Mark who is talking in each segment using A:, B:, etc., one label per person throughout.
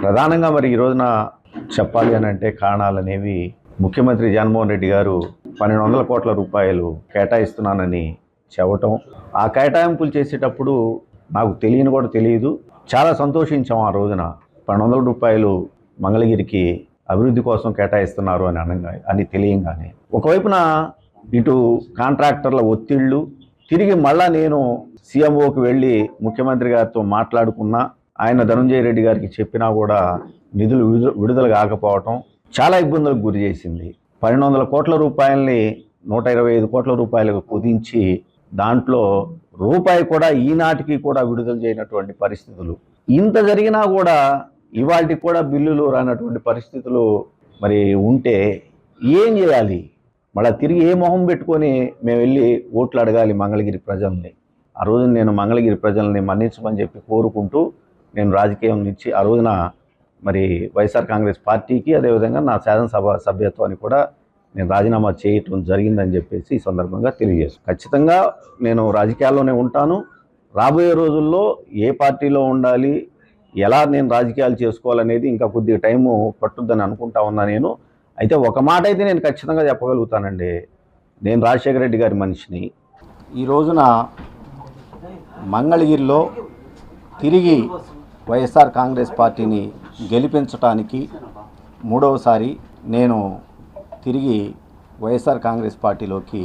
A: ప్రధానంగా మరి ఈ రోజున చెప్పాలి అని అంటే కారణాలు అనేవి ముఖ్యమంత్రి జగన్మోహన్ రెడ్డి గారు 1200 కోట్ల రూపాయలు కేటాయిస్తున్నానని చెప్పటం, ఆ కేటాయింపులు చేసేటప్పుడు నాకు కూడా తెలియదు. చాలా సంతోషించాం ఆ రోజున. 1200 రూపాయలు మంగళగిరికి అభివృద్ధి కోసం కేటాయిస్తున్నారు అని తెలియంగానే ఒకవైపున ఇటు కాంట్రాక్టర్ల ఒత్తిళ్లు, తిరిగి మళ్ళా నేను సీఎంఓకి వెళ్ళి ముఖ్యమంత్రి గారితో మాట్లాడుకున్నా, ఆయన ధనంజయ రెడ్డి గారికి చెప్పినా కూడా నిధులు విడుదల కాకపోవటం చాలా ఇబ్బందులకు గురి చేసింది. 1200 కోట్ల రూపాయలని 125 కోట్ల రూపాయలకు కుదించి దాంట్లో రూపాయి కూడా ఈనాటికి కూడా విడుదల చేయనటువంటి పరిస్థితులు. ఇంత జరిగినా కూడా ఇవాళకి కూడా బిల్లులు రానటువంటి పరిస్థితులు మరి ఉంటే ఏం చేయాలి? మళ్ళీ తిరిగి ఏ మొహం పెట్టుకొని మేము వెళ్ళి ఓట్లు అడగాలి మంగళగిరి ప్రజల్ని? ఆ రోజున నేను మంగళగిరి ప్రజల్ని మన్నించమని చెప్పి కోరుకుంటూ నేను రాజకీయం నుంచి ఆ రోజున మరి వైఎస్ఆర్ కాంగ్రెస్ పార్టీకి, అదేవిధంగా నా శాసనసభ సభ్యత్వాన్ని కూడా నేను రాజీనామా చేయటం జరిగిందని చెప్పేసి ఈ సందర్భంగా తెలియజేస్తాను. ఖచ్చితంగా నేను రాజకీయాల్లోనే ఉంటాను. రాబోయే రోజుల్లో ఏ పార్టీలో ఉండాలి, ఎలా నేను రాజకీయాలు చేసుకోవాలనేది ఇంకా కొద్దిగా టైము పట్టుద్దని అనుకుంటా ఉన్నా నేను. అయితే ఒక మాట అయితే నేను ఖచ్చితంగా చెప్పగలుగుతానండి, నేను రాజశేఖర రెడ్డి గారి మనిషిని.
B: ఈ రోజున మంగళగిరిలో తిరిగి వైఎస్ఆర్ కాంగ్రెస్ పార్టీని గెలిపించడానికి మూడవసారి నేను తిరిగి వైఎస్ఆర్ కాంగ్రెస్ పార్టీలోకి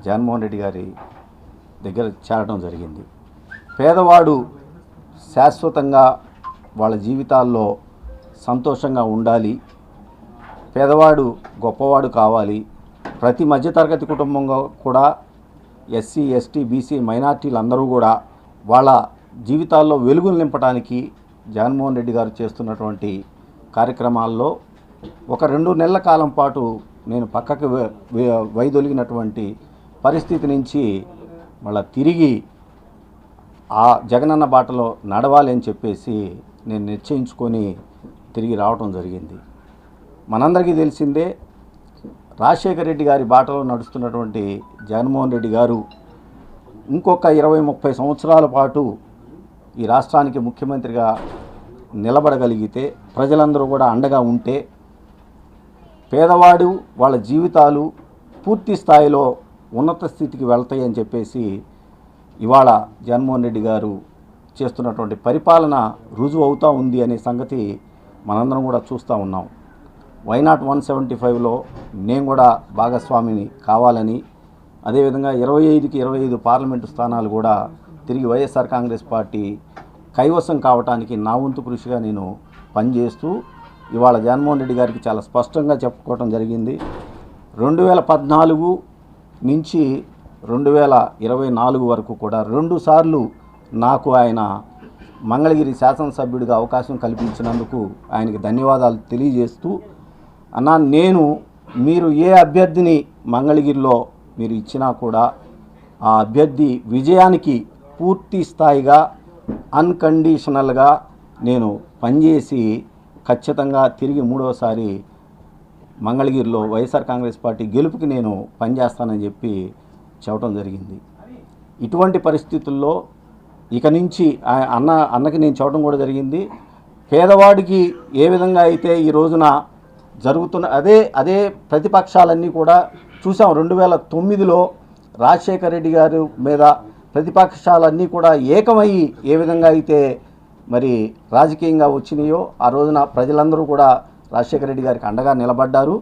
B: జగన్మోహన్ రెడ్డి గారి దగ్గర చేరడం జరిగింది. పేదవాడు శాశ్వతంగా వాళ్ళ జీవితాల్లో సంతోషంగా ఉండాలి, పేదవాడు గొప్పవాడు కావాలి, ప్రతి మధ్యతరగతి కుటుంబంగా కూడా ఎస్సీ, ఎస్టీ, బీసీ, మైనార్టీలు అందరూ కూడా వాళ్ళ జీవితాల్లో వెలుగులు నింపడానికి జగన్మోహన్ రెడ్డి గారు చేస్తున్నటువంటి కార్యక్రమాల్లో ఒక 2 నెలల కాలం పాటు నేను పక్కకు వైదొలిగినటువంటి పరిస్థితి నుంచి మళ్ళీ తిరిగి ఆ జగనన్న బాటలో నడవాలి అని చెప్పేసి నేను నిశ్చయించుకొని తిరిగి రావటం జరిగింది. మనందరికీ తెలిసిందే, రాజశేఖర రెడ్డి గారి బాటలో నడుస్తున్నటువంటి జగన్మోహన్ రెడ్డి గారు ఇంకొక 20-30 సంవత్సరాల పాటు ఈ రాష్ట్రానికి ముఖ్యమంత్రిగా నిలబడగలిగితే, ప్రజలందరూ కూడా అండగా ఉంటే, పేదవాడు వాళ్ళ జీవితాలు పూర్తి స్థాయిలో ఉన్నత స్థితికి వెళ్తాయి అని చెప్పేసి ఇవాళ జగన్మోహన్ రెడ్డి గారు చేస్తున్నటువంటి పరిపాలన రుజువు అవుతూ ఉంది అనే సంగతి మనందరం కూడా చూస్తూ ఉన్నాం. వైనాట్ 175లో నేను కూడా భాగస్వామిని కావాలని, అదేవిధంగా 25కి 25 పార్లమెంటు స్థానాలు కూడా తిరిగి వైఎస్ఆర్ కాంగ్రెస్ పార్టీ కైవసం కావడానికి నా వంతు కృషిగా నేను పనిచేస్తూ ఇవాళ జగన్మోహన్ రెడ్డి గారికి చాలా స్పష్టంగా చెప్పుకోవడం జరిగింది. 2014 నుంచి 2024 వరకు కూడా 2 సార్లు నాకు ఆయన మంగళగిరి శాసనసభ్యుడిగా అవకాశం కల్పించినందుకు ఆయనకి ధన్యవాదాలు తెలియజేస్తూ, అన్నా మీరు ఏ అభ్యర్థిని మంగళగిరిలో మీరు ఇచ్చినా కూడా ఆ అభ్యర్థి విజయానికి పూర్తి స్థాయిగా అన్కండిషనల్గా నేను పనిచేసి ఖచ్చితంగా తిరిగి మూడవసారి మంగళగిరిలో వైఎస్ఆర్ కాంగ్రెస్ పార్టీ గెలుపుకి నేను పనిచేస్తానని చెప్పి చెప్పడం జరిగింది. ఇటువంటి పరిస్థితుల్లో ఇక నుంచి అన్నకి నేను చెప్పడం కూడా జరిగింది, పేదవాడికి ఏ విధంగా అయితే ఈ రోజున జరుగుతున్న అదే ప్రతిపక్షాలన్నీ కూడా చూసాం. 2009లో రాజశేఖర రెడ్డి గారి మీద ప్రతిపక్షాలన్నీ కూడా ఏకమయ్యి ఏ విధంగా అయితే మరి రాజకీయంగా వచ్చినాయో ఆ రోజున ప్రజలందరూ కూడా రాజశేఖర రెడ్డి గారికి అండగా నిలబడ్డారు.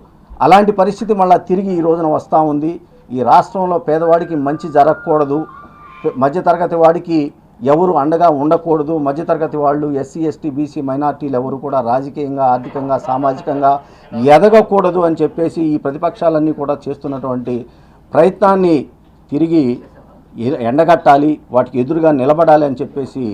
B: అలాంటి పరిస్థితి మళ్ళీ తిరిగి ఈ రోజున వస్తూ ఉంది. ఈ రాష్ట్రంలో పేదవాడికి మంచి జరగకూడదు, మధ్యతరగతి వాడికి ఎవరు అండగా ఉండకూడదు, మధ్యతరగతి వాళ్ళు ఎస్సీ, ఎస్టీ, బీసీ, మైనార్టీలు ఎవరు కూడా రాజకీయంగా, ఆర్థికంగా, సామాజికంగా ఎదగకూడదు అని చెప్పేసి ఈ ప్రతిపక్షాలన్నీ కూడా చేస్తున్నటువంటి ప్రయత్నాన్ని తిరిగి ఎండగట్టాలి, వాటికి ఎదురుగా నిలబడాలి అని చెప్పేసి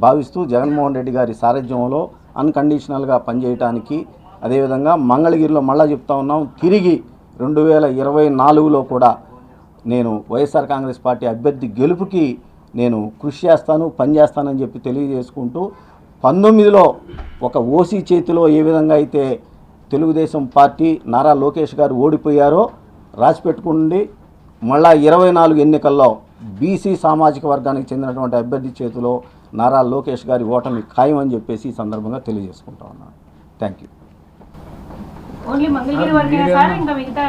B: భావిస్తూ జగన్మోహన్ రెడ్డి గారి సారథ్యంలో అన్కండిషనల్గా పనిచేయడానికి, అదేవిధంగా మంగళగిరిలో మళ్ళా చెప్తా ఉన్నాం, తిరిగి 2024లో కూడా నేను వైఎస్ఆర్ కాంగ్రెస్ పార్టీ అభ్యర్థి గెలుపుకి నేను కృషి చేస్తాను, పనిచేస్తానని చెప్పి తెలియజేసుకుంటూ, 19లో ఒక ఓసీ చేతిలో ఏ విధంగా అయితే తెలుగుదేశం పార్టీ నారా లోకేష్ గారు ఓడిపోయారో రాసిపెట్టుకుండి, మళ్ళా 24 ఎన్నికల్లో బీసీ సామాజిక వర్గానికి చెందినటువంటి అభ్యర్థి చేతిలో నారా లోకేష్ గారి ఓటమి ఖాయం అని చెప్పేసి ఈ సందర్భంగా తెలియజేసుకుంటా ఉన్నాను. Thank you.
C: ఓన్లీ మంగళగిరి వరకేనా సార్, ఇంకా మిగతా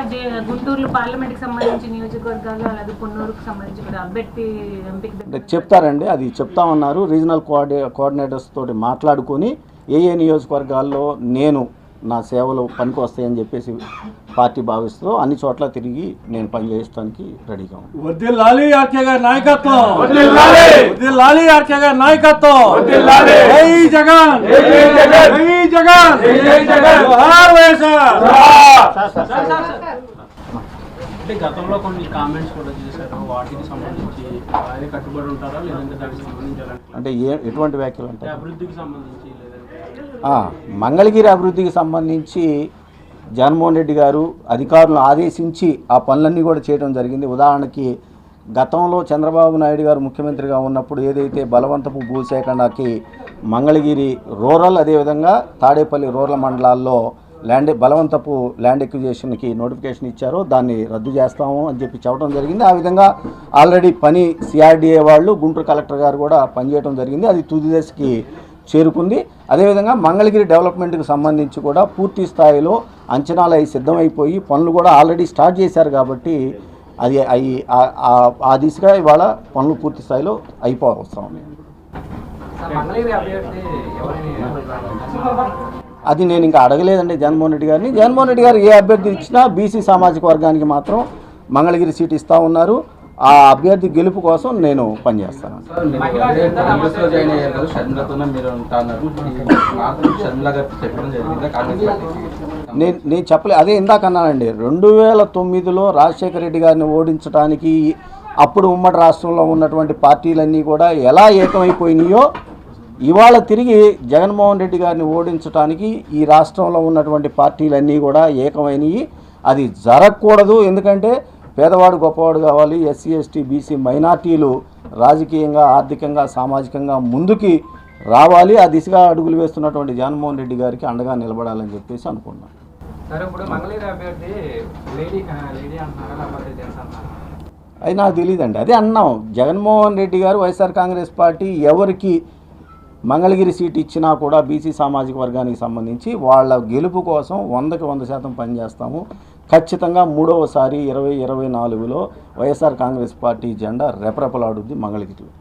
C: గుంటూరు పార్లమెంట్కి సంబంధించి నియోజకవర్గాలు అలాగే పొన్నూరుకు సంబంధించి కూడా అభ్యర్థి ఎంపిక
B: చెప్తారండి, అది చెప్తామన్నారు. రీజనల్ కోఆర్డినేటర్స్ తోటి మాట్లాడుకొని ఏ నియోజకవర్గాల్లో నేను నా సేవలు పనికి వస్తాయని చెప్పేసి పార్టీ భావిస్తూ అన్ని చోట్ల తిరిగి నేను పనిచేయడానికి రెడీగా ఉన్నాను.
D: వర్ధిల్లాలి ఆర్కే గారి నాయకత్వం, వర్ధిల్లాలి ఆర్కే గారి నాయకత్వం. జై జగన్, జై జగన్, జోహార్ వైఎస్ఆర్.
E: అంటే గతంలో కొన్ని కామెంట్స్ కూడా చేశారు, వాటికి సంబంధించి ఆయన కట్టుబడి ఉంటారా లేదంటే దానికి సంబంధించాలంటే
B: అంటే ఎటువంటి వ్యాఖ్యలు అంటే
E: అభివృద్ధికి సంబంధించి లేదంటే
B: మంగళగిరి అభివృద్ధికి సంబంధించి జగన్మోహన్ రెడ్డి గారు అధికారులను ఆదేశించి ఆ పనులన్నీ కూడా చేయడం జరిగింది. ఉదాహరణకి గతంలో చంద్రబాబు నాయుడు గారు ముఖ్యమంత్రిగా ఉన్నప్పుడు ఏదైతే బలవంతపు భూసేకరణకి మంగళగిరి రూరల్ అదేవిధంగా తాడేపల్లి రూరల్ మండలాల్లో బలవంతపు ల్యాండ్ ఎక్విజిషన్కి నోటిఫికేషన్ ఇచ్చారో దాన్ని రద్దు చేస్తాము అని చెప్పి చెప్పడం జరిగింది. ఆ విధంగా ఆల్రెడీ పని సిఆర్డీఏ వాళ్ళు గుంటూరు కలెక్టర్ గారు కూడా పనిచేయడం జరిగింది. అది తుది దశకి చేరుకుంది. అదేవిధంగా మంగళగిరి డెవలప్మెంట్కి సంబంధించి కూడా పూర్తి స్థాయిలో అంచనాలు అవి సిద్ధమైపోయి పనులు కూడా ఆల్రెడీ స్టార్ట్ చేశారు కాబట్టి అది ఆ దిశగా ఇవాళ పనులు పూర్తి స్థాయిలో అయిపోవస్తాం. అది నేను ఇంకా అడగలేదండి జగన్మోహన్ రెడ్డి గారిని. జగన్మోహన్ రెడ్డి గారు ఏ అభ్యర్థి ఇచ్చినా బీసీ సామాజిక వర్గానికి మాత్రం మంగళగిరి సీటు ఇస్తూ ఉన్నారు. ఆ అభ్యర్థి గెలుపు కోసం నేను పనిచేస్తాను. నేను చెప్పలే, అదే ఇందాక అన్నానండి. 2009లో రాజశేఖర రెడ్డి గారిని ఓడించడానికి అప్పుడు ఉమ్మడి రాష్ట్రంలో ఉన్నటువంటి పార్టీలన్నీ కూడా ఎలా ఏకమైపోయినాయో ఇవాళ తిరిగి జగన్మోహన్ రెడ్డి గారిని ఓడించడానికి ఈ రాష్ట్రంలో ఉన్నటువంటి పార్టీలన్నీ కూడా ఏకమైనవి. అది జరగకూడదు. ఎందుకంటే పేదవాడు గొప్పవాడు కావాలి, ఎస్సీ ఎస్టీ బీసీ మైనార్టీలు రాజకీయంగా ఆర్థికంగా సామాజికంగా ముందుకి రావాలి. ఆ దిశగా అడుగులు వేస్తున్నటువంటి జగన్మోహన్ రెడ్డి గారికి అండగా నిలబడాలని చెప్పేసి అనుకున్నాను. అది నాకు తెలియదండి. అదే అన్నాం, జగన్మోహన్ రెడ్డి గారు వైఎస్ఆర్ కాంగ్రెస్ పార్టీ ఎవరికి మంగళగిరి సీట్ ఇచ్చినా కూడా బీసీ సామాజిక వర్గానికి సంబంధించి వాళ్ళ గెలుపు కోసం 100కి 100% పనిచేస్తాము. ఖచ్చితంగా మూడవసారి 2024లో వైఎస్ఆర్ కాంగ్రెస్ పార్టీ జెండా రెపరెపలాడుద్ది మంగళగిరిలో.